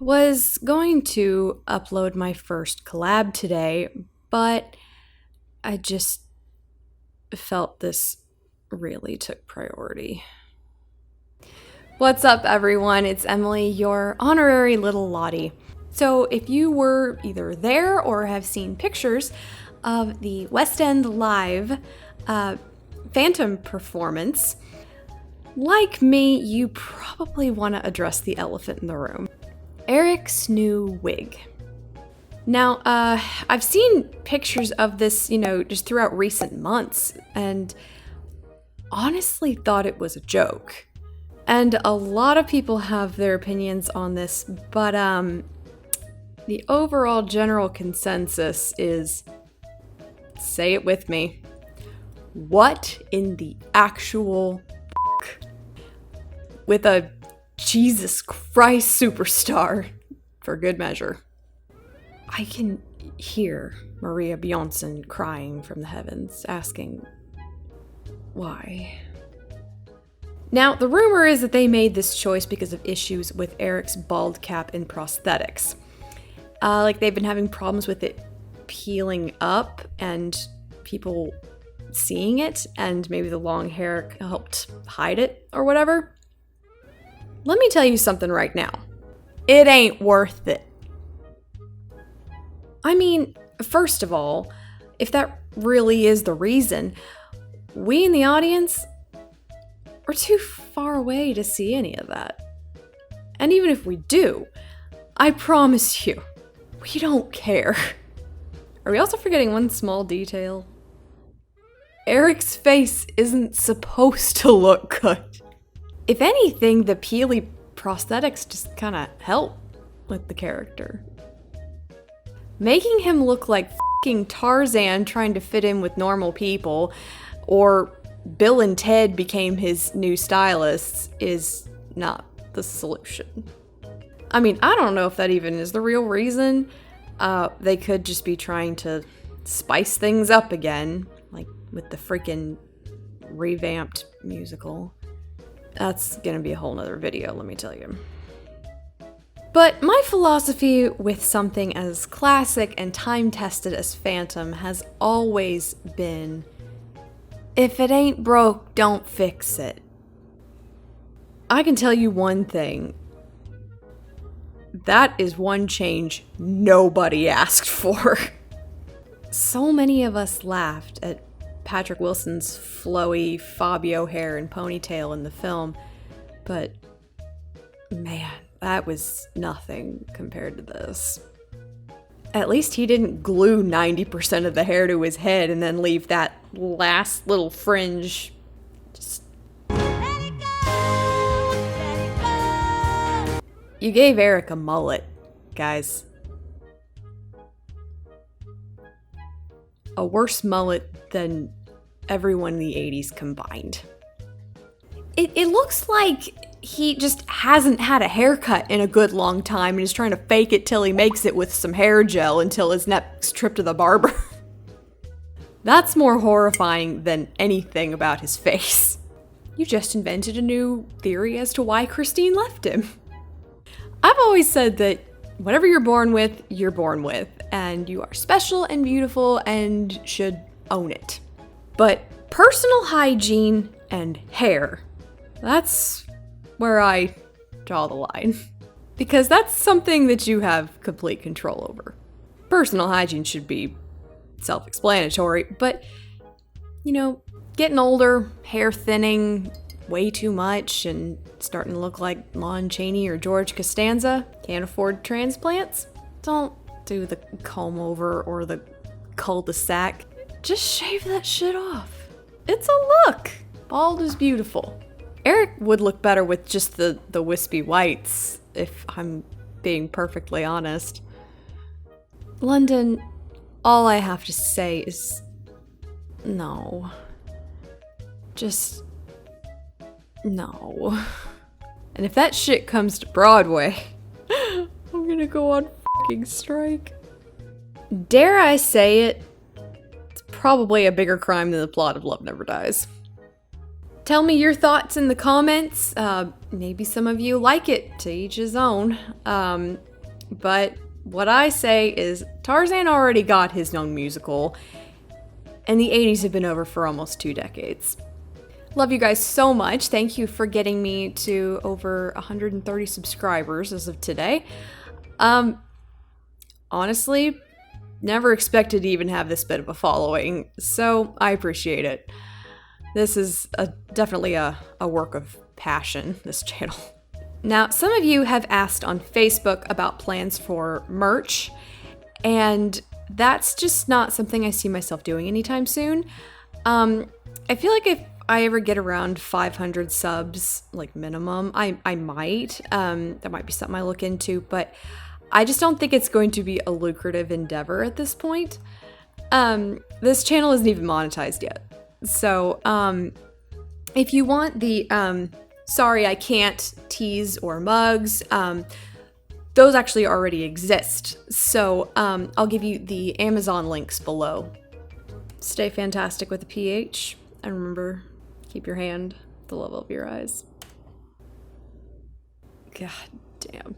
Was going to upload my first collab today, but I just felt this really took priority. What's up, everyone? It's Emily, your honorary little Lottie. So if you were either there or have seen pictures of the West End Live Phantom performance, like me, you probably want to address the elephant in the room. Erik's new wig. Now, I've seen pictures of this, just throughout recent months, and honestly thought it was a joke. And a lot of people have their opinions on this, but the overall general consensus is, say it with me, what in the actual f***? With a Jesus Christ superstar, for good measure. I can hear Maria Bjornsson crying from the heavens, asking, why? Now, the rumor is that they made this choice because of issues with Erik's bald cap and prosthetics. They've been having problems with it peeling up and people seeing it, and maybe the long hair helped hide it or whatever. Let me tell you something right now. It ain't worth it. I mean, first of all, if that really is the reason, we in the audience are too far away to see any of that. And even if we do, I promise you, we don't care. Are we also forgetting one small detail? Erik's face isn't supposed to look good. If anything, the peely prosthetics just kind of help with the character. Making him look like f***ing Tarzan trying to fit in with normal people, or Bill and Ted became his new stylists, is not the solution. I mean, I don't know if that even is the real reason. They could just be trying to spice things up again, like with the freaking revamped musical. That's gonna be a whole nother video, let me tell you. But my philosophy with something as classic and time-tested as Phantom has always been, if it ain't broke, don't fix it. I can tell you one thing. That is one change nobody asked for. So many of us laughed at Patrick Wilson's flowy Fabio hair and ponytail in the film, but man, that was nothing compared to this. At least he didn't glue 90% of the hair to his head and then leave that last little fringe just... Let it go, let it go. You gave Erik a mullet, guys. A worse mullet than everyone in the 80s combined. It looks like he just hasn't had a haircut in a good long time and is trying to fake it till he makes it with some hair gel until his next trip to the barber. That's more horrifying than anything about his face. You just invented a new theory as to why Christine left him. I've always said that whatever you're born with, and you are special and beautiful and should own it. But personal hygiene and hair, that's where I draw the line. Because that's something that you have complete control over. Personal hygiene should be self-explanatory, but, getting older, hair thinning way too much, and starting to look like Lon Chaney or George Costanza, can't afford transplants? Don't do the comb over or the cul-de-sac. Just shave that shit off. It's a look. Bald is beautiful. Erik would look better with just the wispy whites, if I'm being perfectly honest. London, all I have to say is no. Just no. And if that shit comes to Broadway, I'm gonna go on fucking strike. Dare I say it, it's probably a bigger crime than the plot of Love Never Dies. Tell me your thoughts in the comments. Maybe some of you like it, to each his own. But what I say is Tarzan already got his own musical, and the 80s have been over for almost 2 decades. Love you guys so much. Thank you for getting me to over 130 subscribers as of today. Honestly, never expected to even have this bit of a following, so I appreciate it. This is definitely a work of passion, this channel. Now, some of you have asked on Facebook about plans for merch, and that's just not something I see myself doing anytime soon. I feel like if I ever get around 500 subs, like minimum, I might. That might be something I look into, but I just don't think it's going to be a lucrative endeavor at this point. This channel isn't even monetized yet. So, if you want the, sorry I can't teas or mugs, those actually already exist. So, I'll give you the Amazon links below. Stay fantastic with a PH, and remember, keep your hand at the level of your eyes. God damn.